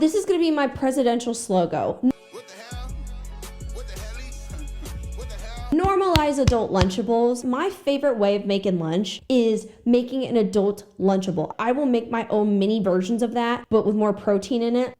This is going to be my presidential slogan. Normalize adult Lunchables. My favorite way of making lunch is making an adult Lunchable. I will make my own mini versions of that, but with more protein in it.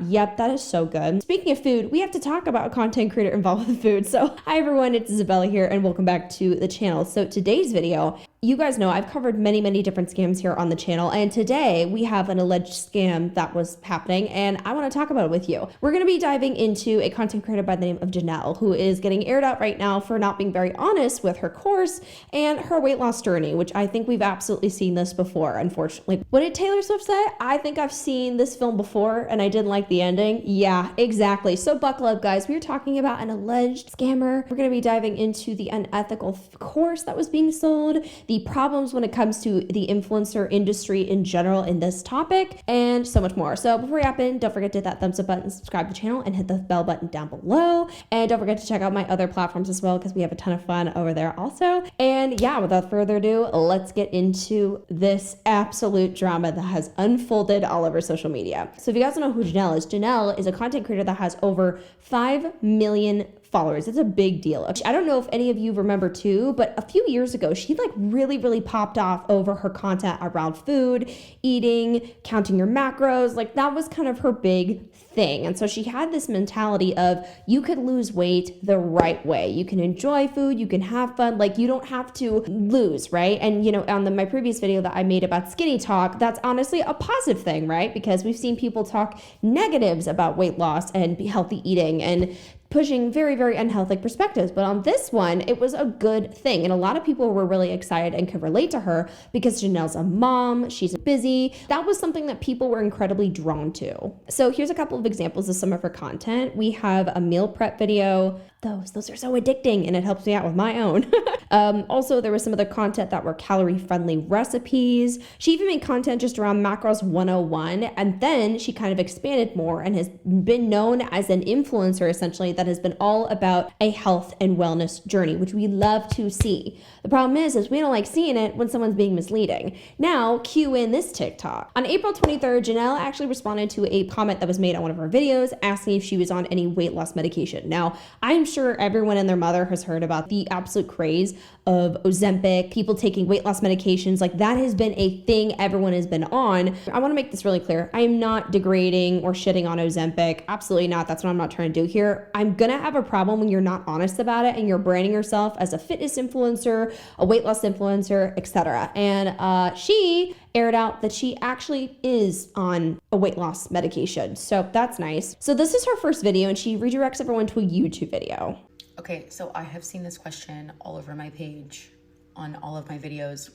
Yep, that is so good. Speaking of food, we have to talk about a content creator involved with food. So hi everyone, it's Isabella here and welcome back to the channel. So today's video, you guys know I've covered many different scams here on the channel, and today we have an alleged scam that was happening and I want to talk about it with you. We're going to be diving into a content creator by the name of Janelle, who is getting aired out right now for not being very honest with her course and her weight loss journey, which I think we've absolutely seen this before, unfortunately. What did Taylor Swift say? I think I've seen this film before and I didn't like the ending. Yeah, exactly. So buckle up, guys. We're talking about an alleged scammer. We're going to be diving into the unethical course that was being sold, the problems when it comes to the influencer industry in general in this topic, and so much more. So before we hop in, don't forget to hit that thumbs up button, subscribe to the channel, and hit the bell button down below. And don't forget to check out my other platforms as well, because we have a ton of fun over there also. And yeah, without further ado, let's get into this absolute drama that has unfolded all over social media. So if you guys don't know who Janelle is a content creator that has over 5 million followers. It's a big deal. I don't know if any of you remember too, but a few years ago, she like really popped off over her content around food, eating, counting your macros. Like that was kind of her big thing. And so she had this mentality of you could lose weight the right way. You can enjoy food, you can have fun, like you don't have to lose, right? And you know, on my previous video that I made about skinny talk, that's honestly a positive thing, right? Because we've seen people talk negatives about weight loss and healthy eating and pushing very unhealthy perspectives. But on this one, it was a good thing. And a lot of people were really excited and could relate to her because Janelle's a mom, she's busy. That was something that people were incredibly drawn to. So here's a couple of examples of some of her content. We have a meal prep video. Those are so addicting and it helps me out with my own. Also, there was some other content that were calorie-friendly recipes. She even made content just around macros 101, and then she kind of expanded more and has been known as an influencer essentially that has been all about a health and wellness journey, which we love to see. The problem is we don't like seeing it when someone's being misleading. Now, cue in this TikTok. On April 23rd, Janelle actually responded to a comment that was made on one of her videos asking if she was on any weight loss medication. Now, I'm sure everyone and their mother has heard about the absolute craze of Ozempic, people taking weight loss medications. Like that has been a thing everyone has been on. I want to make this really clear. I am not degrading or shitting on Ozempic. Absolutely not. That's what I'm not trying to do here. I'm going to have a problem when you're not honest about it and you're branding yourself as a fitness influencer, a weight loss influencer, etc. And she aired out that she actually is on a weight loss medication. So that's nice. So this is her first video and she redirects everyone to a YouTube video. Okay, so I have seen this question all over my page on all of my videos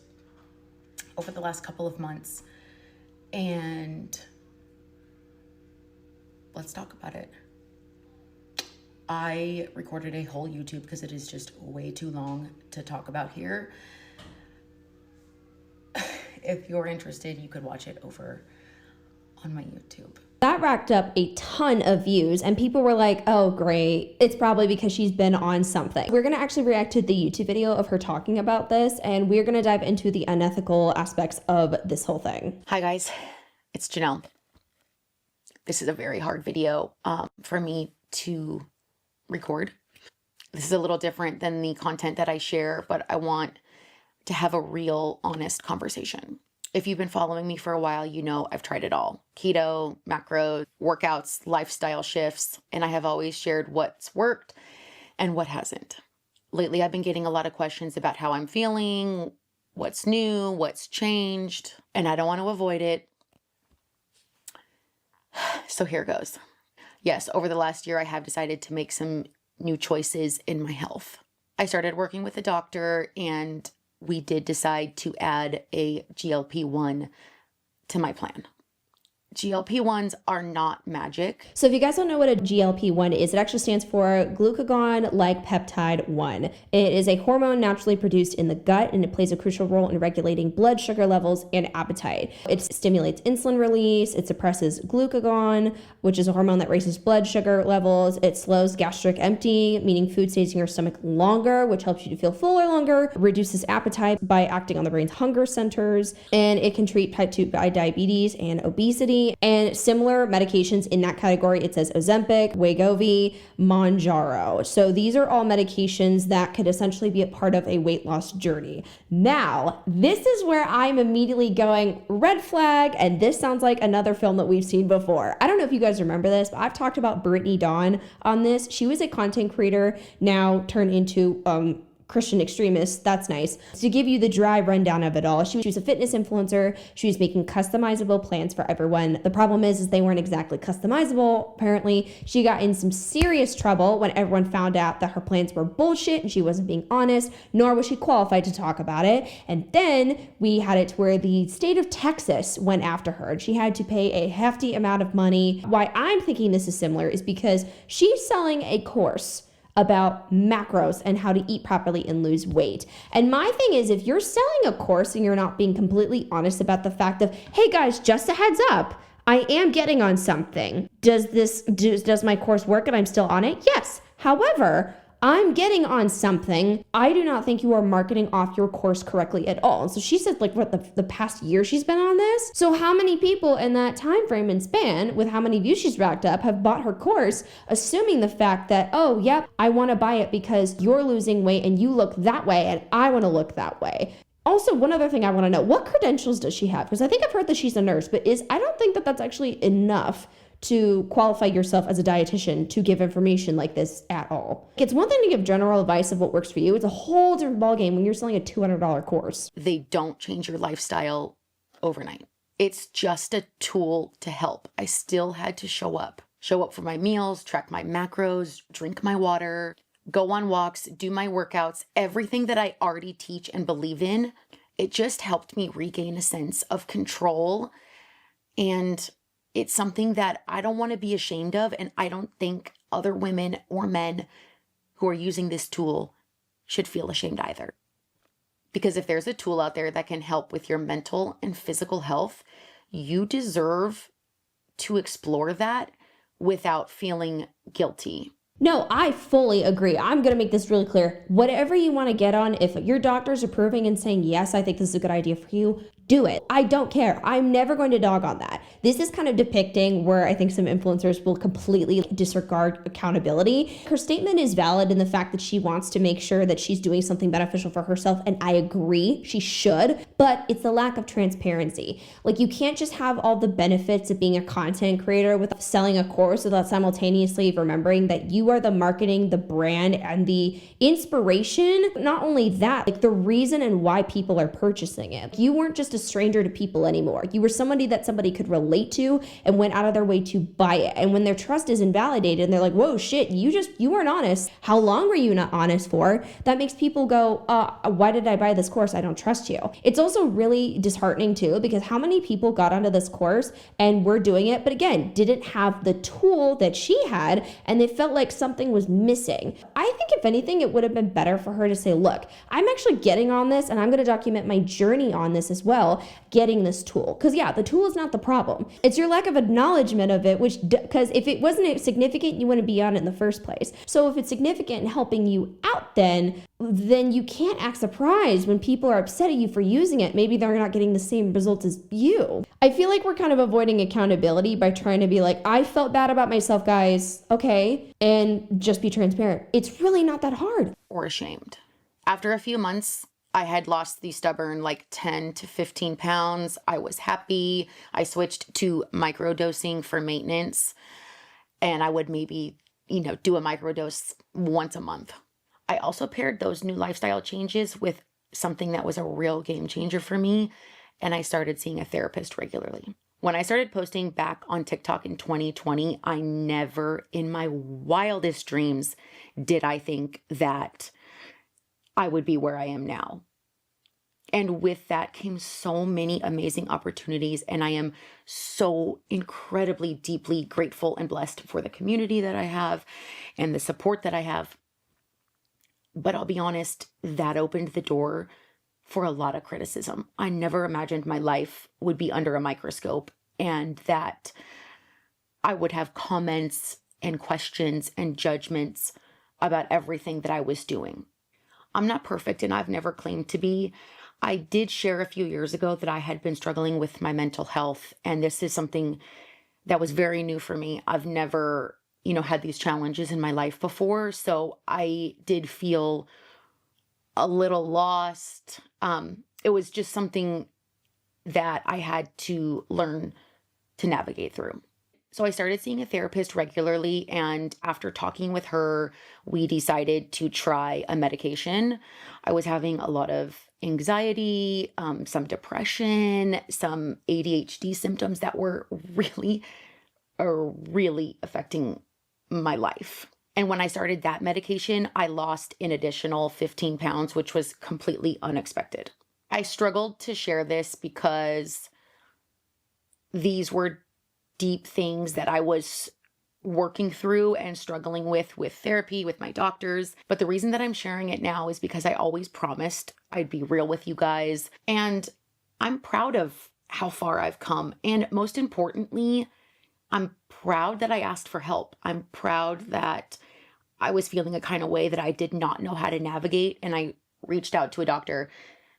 over the last couple of months, and let's talk about it. I recorded a whole YouTube because it is just way too long to talk about here. If you're interested, you could watch it over on my YouTube. That racked up a ton of views and people were like, oh great, it's probably because she's been on something. We're gonna actually react to the YouTube video of her talking about this and we're gonna dive into the unethical aspects of this whole thing. Hi guys, it's Janelle. This is a very hard video for me to record. This is a little different than the content that I share, but I want to have a real, honest conversation. If you've been following me for a while, you know I've tried it all. Keto, macros, workouts, lifestyle shifts, and I have always shared what's worked and what hasn't. Lately, I've been getting a lot of questions about how I'm feeling, what's new, what's changed, and I don't want to avoid it. So here goes. Yes, over the last year, I have decided to make some new choices in my health. I started working with a doctor and we did decide to add a GLP-1 to my plan. GLP-1s are not magic. So if you guys don't know what a GLP-1 is, it actually stands for glucagon-like peptide 1. It is a hormone naturally produced in the gut and it plays a crucial role in regulating blood sugar levels and appetite. It stimulates insulin release, it suppresses glucagon, which is a hormone that raises blood sugar levels. It slows gastric empty, meaning food stays in your stomach longer, which helps you to feel fuller longer, reduces appetite by acting on the brain's hunger centers, and it can treat type 2 diabetes and obesity. journey. And similar medications in that category, it says Ozempic, Wegovy, Mounjaro. So these are all medications that could essentially be a part of a weight loss journey. Now, this is where I'm immediately going red flag, and this sounds like another film that we've seen before. I don't know if you guys remember this, but I've talked about Brittany Dawn on this. She was a content creator, now turned into Christian extremist. That's nice. To give you the dry rundown of it all, she was a fitness influencer. She was making customizable plans for everyone. The problem is they weren't exactly customizable. Apparently, she got in some serious trouble when everyone found out that her plans were bullshit and she wasn't being honest, nor was she qualified to talk about it. And then we had it to where the state of Texas went after her and she had to pay a hefty amount of money. Why I'm thinking this is similar is because she's selling a course about macros and how to eat properly and lose weight. And my thing is, if you're selling a course and you're not being completely honest about the fact of, hey guys, just a heads up, I am getting on something. Does my course work and I'm still on it? Yes. However, I'm getting on something. I do not think you are marketing off your course correctly at all. And so she said, like, what, the past year she's been on this? So how many people in that time frame and span, with how many views she's racked up, have bought her course, assuming the fact that, oh, yep, I want to buy it because you're losing weight and you look that way and I want to look that way. Also, one other thing I want to know, what credentials does she have? Because I think I've heard that she's a nurse, but I don't think that that's actually enough to qualify yourself as a dietitian to give information like this at all. It's one thing to give general advice of what works for you. It's a whole different ballgame when you're selling a $200 course. They don't change your lifestyle overnight. It's just a tool to help. I still had to show up for my meals, track my macros, drink my water, go on walks, do my workouts, everything that I already teach and believe in. It just helped me regain a sense of control, and it's something that I don't want to be ashamed of, and I don't think other women or men who are using this tool should feel ashamed either. Because if there's a tool out there that can help with your mental and physical health, you deserve to explore that without feeling guilty. No, I fully agree. I'm going to make this really clear. Whatever you want to get on, if your doctor's approving and saying, yes, I think this is a good idea for you, do it. I don't care. I'm never going to dog on that. This is kind of depicting where I think some influencers will completely disregard accountability. Her statement is valid in the fact that she wants to make sure that she's doing something beneficial for herself, and I agree, she should, but it's the lack of transparency. Like, you can't just have all the benefits of being a content creator with selling a course without simultaneously remembering that you are the marketing, the brand, and the inspiration. Not only that, like the reason and why people are purchasing it. You weren't just a stranger to people anymore. You were somebody that somebody could relate to and went out of their way to buy it. And when their trust is invalidated and they're like, whoa, shit, you weren't honest. How long were you not honest for? That makes people go, why did I buy this course? I don't trust you. It's also really disheartening too, because how many people got onto this course and were doing it, but again, didn't have the tool that she had, and they felt like something was missing. I think if anything, it would have been better for her to say, look, I'm actually getting on this and I'm going to document my journey on this as well, getting this tool. Because yeah, the tool is not the problem. It's your lack of acknowledgement of it, because if it wasn't significant, you wouldn't be on it in the first place. So if it's significant and helping you out, then you can't act surprised when people are upset at you for using it. Maybe they're not getting the same results as you. I feel like we're kind of avoiding accountability by trying to be like, I felt bad about myself, guys. Okay. And just be transparent. It's really not that hard. Or ashamed. After a few months, I had lost the stubborn 10 to 15 pounds. I was happy. I switched to microdosing for maintenance, and I would maybe, do a microdose once a month. I also paired those new lifestyle changes with something that was a real game changer for me, and I started seeing a therapist regularly. When I started posting back on TikTok in 2020, I never in my wildest dreams did I think that I would be where I am now. And with that came so many amazing opportunities. And I am so incredibly, deeply grateful and blessed for the community that I have and the support that I have. But I'll be honest, that opened the door for a lot of criticism. I never imagined my life would be under a microscope and that I would have comments and questions and judgments about everything that I was doing. I'm not perfect, and I've never claimed to be. I did share a few years ago that I had been struggling with my mental health, and this is something that was very new for me. I've never, had these challenges in my life before, so I did feel a little lost. It was just something that I had to learn to navigate through. So I started seeing a therapist regularly, and after talking with her, we decided to try a medication. I was having a lot of anxiety, some depression, some ADHD symptoms that were really affecting my life. And when I started that medication, I lost an additional 15 pounds, which was completely unexpected. I struggled to share this because these were deep things that I was working through and struggling with therapy, with my doctors. But the reason that I'm sharing it now is because I always promised I'd be real with you guys. And I'm proud of how far I've come. And most importantly, I'm proud that I asked for help. I'm proud that I was feeling a kind of way that I did not know how to navigate. And I reached out to a doctor,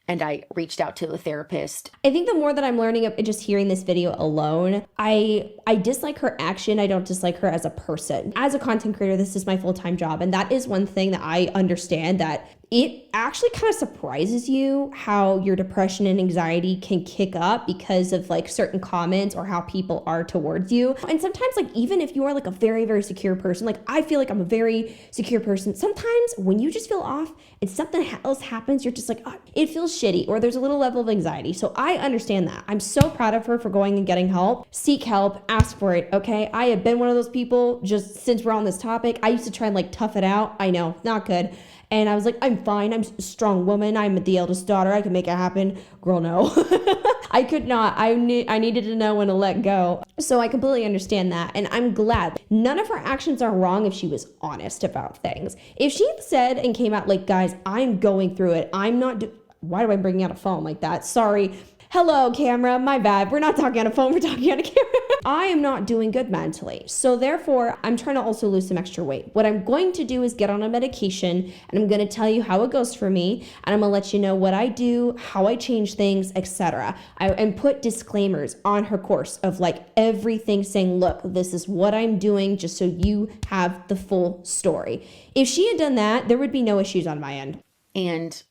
and I reached out to a therapist. I think the more that I'm learning of just hearing this video alone, I dislike her action. I don't dislike her as a person. As a content creator, this is my full-time job. And that is one thing that I understand, that it actually kind of surprises you how your depression and anxiety can kick up because of like certain comments or how people are towards you. And sometimes, like, even if you are like a very, very secure person, like I feel like I'm a very secure person, sometimes when you just feel off and something else happens, you're just like, oh, it feels shitty, or there's a little level of anxiety. So I understand that. I'm so proud of her for going and getting help. Seek help, ask for it, okay? I have been one of those people, just since we're on this topic. I used to try and like tough it out. I know, not good. And I was like, I'm fine. I'm a strong woman. I'm the eldest daughter. I can make it happen. Girl, no. I could not. I needed to know when to let go. So I completely understand that. And I'm glad. None of her actions are wrong if she was honest about things. If she had said and came out like, guys, I'm going through it. Why am I bringing out a phone like that? Sorry. Hello, camera. My bad. We're not talking on a phone. We're talking on a camera. I am not doing good mentally. So therefore, I'm trying to also lose some extra weight. What I'm going to do is get on a medication, and I'm going to tell you how it goes for me. And I'm going to let you know what I do, how I change things, etc. And put disclaimers on her course of like everything saying, look, this is what I'm doing, just so you have the full story. If she had done that, there would be no issues on my end. And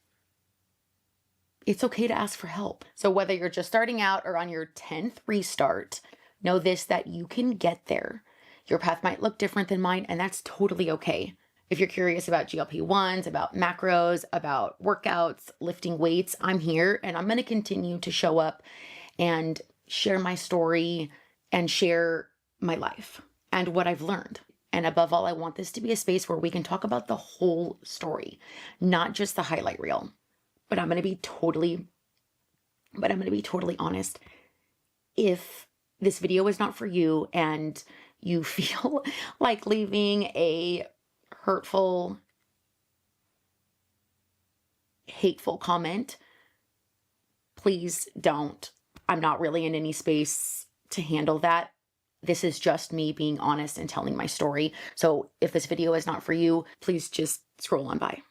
it's okay to ask for help. So whether you're just starting out or on your 10th restart, know this, that you can get there. Your path might look different than mine, and that's totally okay. If you're curious about GLP-1s, about macros, about workouts, lifting weights, I'm here, and I'm going to continue to show up and share my story and share my life and what I've learned. And above all, I want this to be a space where we can talk about the whole story, not just the highlight reel. But I'm going to be totally honest. If this video is not for you and you feel like leaving a hurtful, hateful comment, please don't. I'm not really in any space to handle that. This is just me being honest and telling my story. So if this video is not for you, please just scroll on by.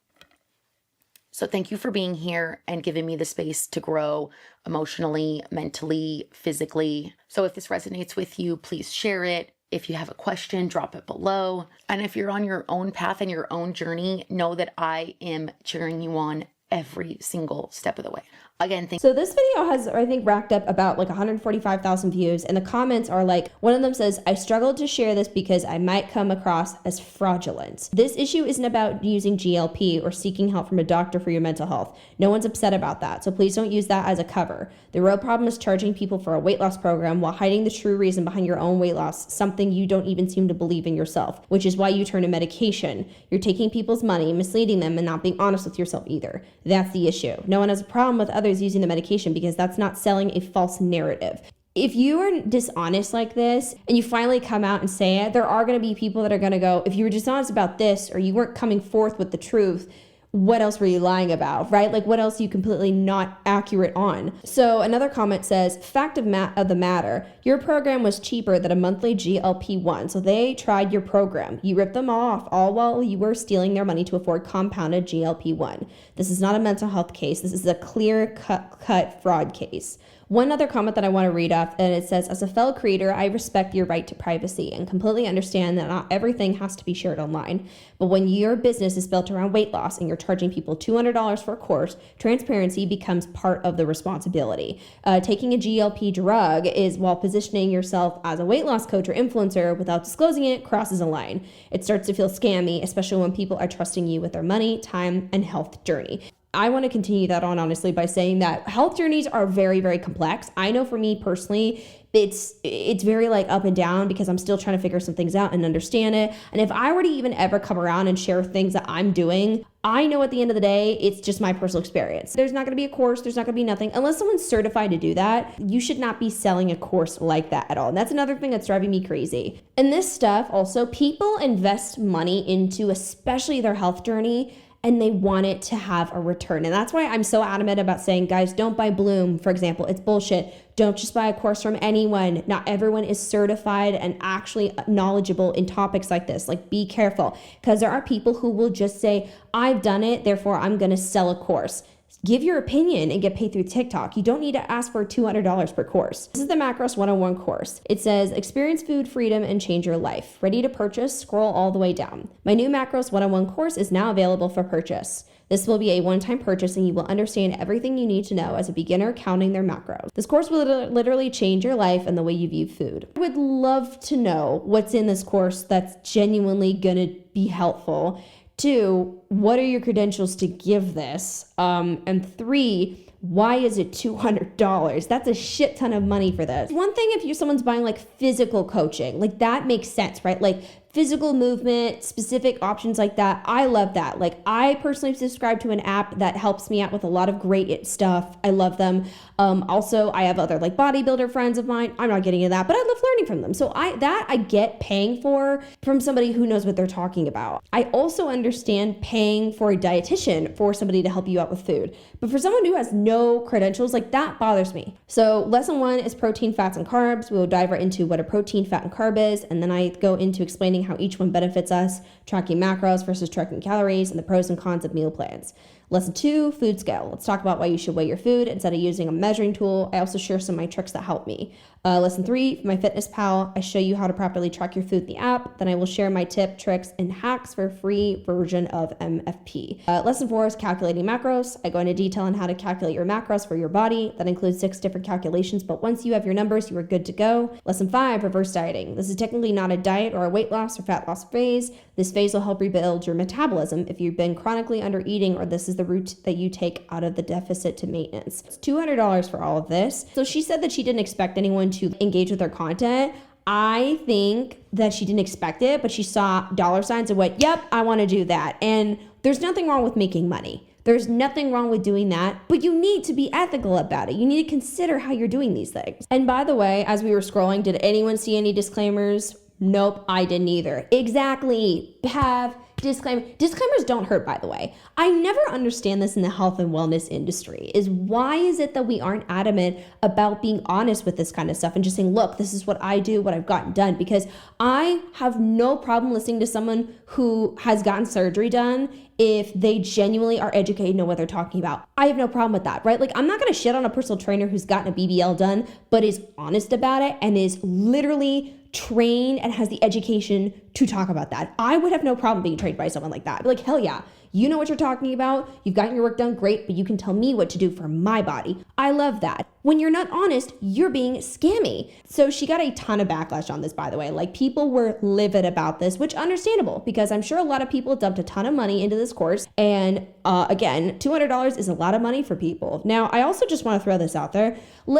So thank you for being here and giving me the space to grow emotionally, mentally, physically. So if this resonates with you, please share it. If you have a question, drop it below. And if you're on your own path and your own journey, know that I am cheering you on every single step of the way. Again, so this video has, I think, racked up about like 145,000 views, and the comments are like, one of them says, I struggled to share this because I might come across as fraudulent. This issue isn't about using GLP or seeking help from a doctor for your mental health. No one's upset about that, so please don't use that as a cover. The real problem is charging people for a weight loss program while hiding the true reason behind your own weight loss, something you don't even seem to believe in yourself, which is why you turn to medication. You're taking people's money, misleading them, and not being honest with yourself either. That's the issue. No one has a problem with others using the medication because that's not selling a false narrative. If you are dishonest like this and you finally come out and say it, there are going to be people that are going to go, if you were dishonest about this or you weren't coming forth with the truth, what else were you lying about, right? Like what else are you completely not accurate on? So another comment says, fact of the matter, your program was cheaper than a monthly GLP-1. So they tried your program. You ripped them off all while you were stealing their money to afford compounded GLP-1. This is not a mental health case. This is a clear cut fraud case. One other comment that I want to read off, and it says, as a fellow creator, I respect your right to privacy and completely understand that not everything has to be shared online. But when your business is built around weight loss and you're charging people $200 for a course, transparency becomes part of the responsibility. Taking a GLP drug is while positioning yourself as a weight loss coach or influencer without disclosing it crosses a line. It starts to feel scammy, especially when people are trusting you with their money, time, and health journey. I want to continue that on, honestly, by saying that health journeys are very, very complex. I know for me personally, it's very like up and down because I'm still trying to figure some things out and understand it. And if I were to even ever come around and share things that I'm doing, I know at the end of the day, it's just my personal experience. There's not going to be a course. There's not going to be nothing. Unless someone's certified to do that, you should not be selling a course like that at all. And that's another thing that's driving me crazy. And this stuff also, people invest money into, especially their health journey, and they want it to have a return. And that's why I'm so adamant about saying, guys, don't buy Bloom, for example. It's bullshit. Don't just buy a course from anyone. Not everyone is certified and actually knowledgeable in topics like this. Like, be careful, because there are people who will just say, I've done it, therefore I'm going to sell a course. Give your opinion and get paid through TikTok. You don't need to ask for $200 per course. This is the Macros 101 course. It says, experience food freedom and change your life. Ready to purchase? Scroll all the way down. My new Macros 101 course is now available for purchase. This will be a one-time purchase and you will understand everything you need to know as a beginner counting their macros. This course will literally change your life and the way you view food. I would love to know what's in this course that's genuinely gonna be helpful. 2, what are your credentials to give this? And 3, why is it $200? That's a shit ton of money for this. One thing if someone's buying like physical coaching, like that makes sense, right? Like physical movement, specific options like that. I love that. Like I personally subscribe to an app that helps me out with a lot of great stuff. I love them. Also, I have other like bodybuilder friends of mine. I'm not getting into that, but I love learning from them. So I get paying for from somebody who knows what they're talking about. I also understand paying for a dietitian for somebody to help you out with food. But for someone who has no credentials, like that bothers me. So lesson 1 is protein, fats, and carbs. We will dive right into what a protein, fat, and carb is. And then I go into explaining how each one benefits us, tracking macros versus tracking calories, and the pros and cons of meal plans. Lesson 2, food scale. Let's talk about why you should weigh your food instead of using a measuring tool. I also share some of my tricks that help me. Lesson 3, my Fitness Pal. I show you how to properly track your food in the app. Then I will share my tip, tricks, and hacks for a free version of MFP. Lesson 4 is calculating macros. I go into detail on how to calculate your macros for your body. That includes 6 different calculations, but once you have your numbers, you are good to go. Lesson 5, reverse dieting. This is technically not a diet or a weight loss or fat loss phase. This phase will help rebuild your metabolism if you've been chronically under eating or this is the route that you take out of the deficit to maintenance. It's $200 for all of this. So she said that she didn't expect anyone to engage with her content. I think that she didn't expect it, but she saw dollar signs and went, yep, I want to do that. And there's nothing wrong with making money. There's nothing wrong with doing that, but you need to be ethical about it. You need to consider how you're doing these things. And by the way, as we were scrolling, did anyone see any disclaimers? Nope, I didn't either. Exactly. Have disclaimers don't hurt, by the way. I never understand this in the health and wellness industry, is why is it that we aren't adamant about being honest with this kind of stuff and just saying, look, this is what I do, what I've gotten done, because I have no problem listening to someone who has gotten surgery done if they genuinely are educated and know what they're talking about. I have no problem with that, right? Like, I'm not going to shit on a personal trainer who's gotten a BBL done, but is honest about it and is literally trained and has the education to talk about that. I would have no problem being trained by someone like that. Like, hell yeah. You know what you're talking about. You've gotten your work done, great, but you can tell me what to do for my body. I love that. When you're not honest, you're being scammy. So she got a ton of backlash on this, by the way. Like, people were livid about this, which understandable, because I'm sure a lot of people dumped a ton of money into this course. And again, $200 is a lot of money for people. Now, I also just want to throw this out there.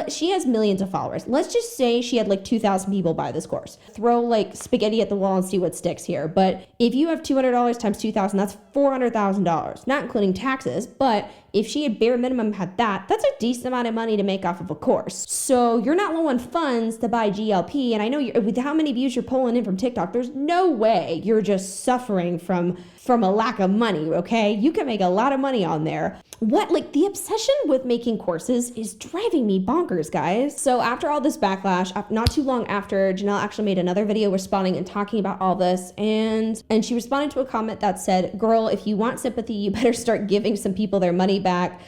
She has millions of followers. Let's just say she had like 2,000 people buy this course. Throw like spaghetti at the wall and see what sticks here. But if you have $200 times 2,000, that's $400,000, not including taxes, but if she had bare minimum had that, that's a decent amount of money to make off of a course. So you're not low on funds to buy GLP. And I know with how many views you're pulling in from TikTok, there's no way you're just suffering from a lack of money, okay? You can make a lot of money on there. The obsession with making courses is driving me bonkers, guys. So after all this backlash, not too long after, Janelle actually made another video responding and talking about all this, and she responded to a comment that said, girl, if you want sympathy, you better start giving some people their money back,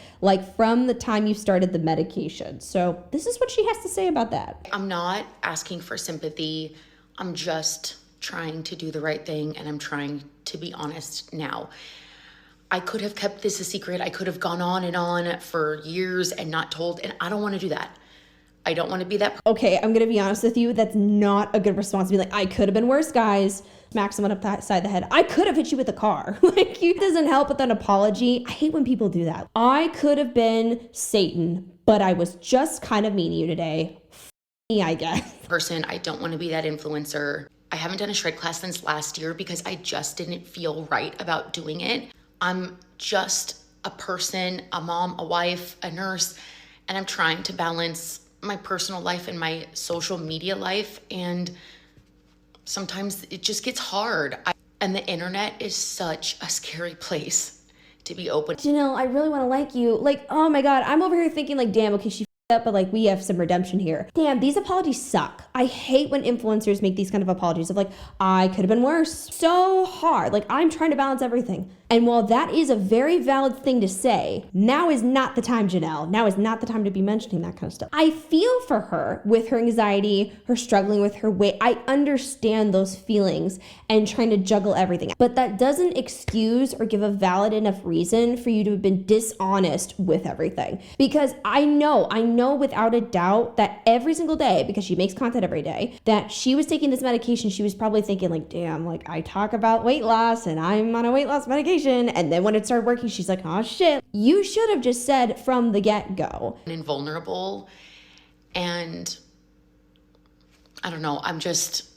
from the time you started the medication. So this is what she has to say about that. I'm not asking for sympathy. I'm just trying to do the right thing, and I'm trying to be honest now. I could have kept this a secret. I could have gone on and on for years and not told, and I don't want to do that. I don't want to be that person. Okay, I'm going to be honest with you. That's not a good response to be like, I could have been worse, guys. Smack someone upside the head. I could have hit you with a car. It doesn't help with an apology. I hate when people do that. I could have been Satan, but I was just kind of mean to you today. Me, I guess. I don't want to be that influencer. I haven't done a shred class since last year because I just didn't feel right about doing it. I'm just a person, a mom, a wife, a nurse, and I'm trying to balance my personal life and my social media life, and sometimes it just gets hard. And the internet is such a scary place to be open. Janelle, I really want to like you. Oh my God, I'm over here thinking damn, okay, she up, but we have some redemption here. Damn, these apologies suck. I hate when influencers make these kind of apologies of I could have been worse. So hard. I'm trying to balance everything. And while that is a very valid thing to say, now is not the time, Janelle. Now is not the time to be mentioning that kind of stuff. I feel for her with her anxiety, her struggling with her weight. I understand those feelings and trying to juggle everything. But that doesn't excuse or give a valid enough reason for you to have been dishonest with everything. Because I know without a doubt that every single day, because she makes content every day, that she was taking this medication, she was probably thinking damn, I talk about weight loss and I'm on a weight loss medication. And then when it started working, she's like, oh shit. You should have just said from the get-go. Invulnerable. And I don't know, I'm just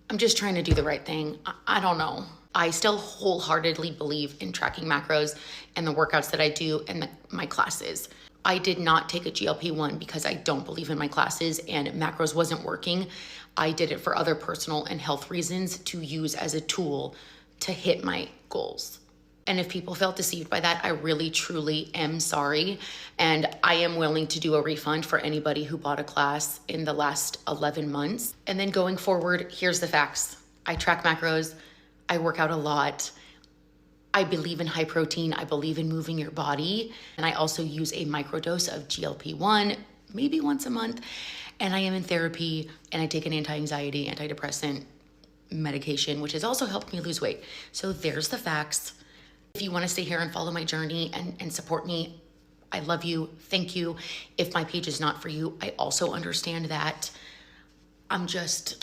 trying to do the right thing. I don't know. I still wholeheartedly believe in tracking macros and the workouts that I do and my classes. I did not take a GLP-1 because I don't believe in my classes and macros wasn't working. I did it for other personal and health reasons to use as a tool to hit my goals. And if people felt deceived by that, I really, truly am sorry. And I am willing to do a refund for anybody who bought a class in the last 11 months. And then going forward, here's the facts. I track macros. I work out a lot. I believe in high protein. I believe in moving your body. And I also use a microdose of GLP-1, maybe once a month. And I am in therapy and I take an anti-anxiety, antidepressant medication, which has also helped me lose weight. So there's the facts. If you want to stay here and follow my journey and support me, I love you. Thank you. If my page is not for you, I also understand that. I'm just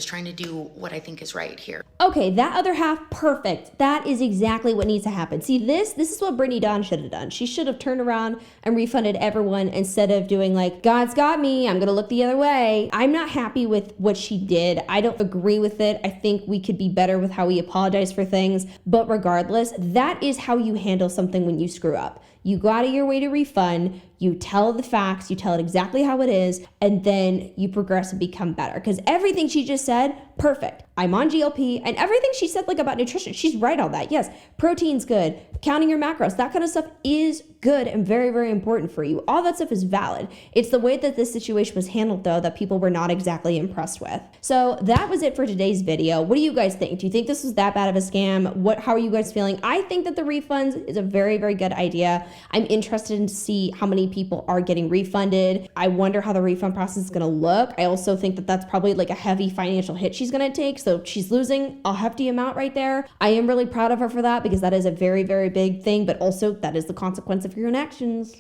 trying to do what I think is right here. Okay, that other half, perfect. That is exactly what needs to happen. See, this is what Brittany Dawn should have done. She should have turned around and refunded everyone instead of doing God's got me, I'm gonna look the other way. I'm not happy with what she did. I don't agree with it. I think we could be better with how we apologize for things. But regardless, that is how you handle something when you screw up. You go out of your way to refund, you tell the facts, you tell it exactly how it is, and then you progress and become better. Because everything she just said, perfect. I'm on GLP, and everything she said about nutrition, she's right on that. Yes, protein's good, counting your macros, that kind of stuff is good and very, very important for you. All that stuff is valid. It's the way that this situation was handled, though, that people were not exactly impressed with. So that was it for today's video. What do you guys think? Do you think this was that bad of a scam? How are you guys feeling? I think that the refunds is a very, very good idea. I'm interested in to see how many people are getting refunded. I wonder how the refund process is going to look. I also think that that's probably a heavy financial hit she's going to take. So she's losing a hefty amount right there. I am really proud of her for that because that is a very, very big thing, but also that is the consequence of your own actions.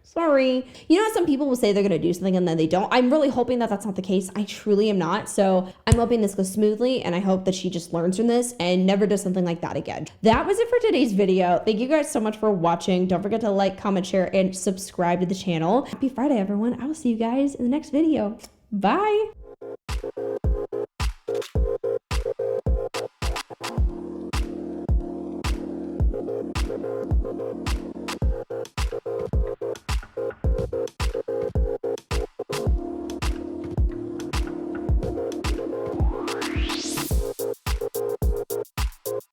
Sorry. You know how some people will say they're going to do something and then they don't? I'm really hoping that that's not the case. I truly am not. So I'm hoping this goes smoothly, and I hope that she just learns from this and never does something like that again. That was it for today's video. Thank you guys so much for watching. Don't forget to like, comment, share, and subscribe to the channel. Happy Friday, everyone. I will see you guys in the next video. Bye.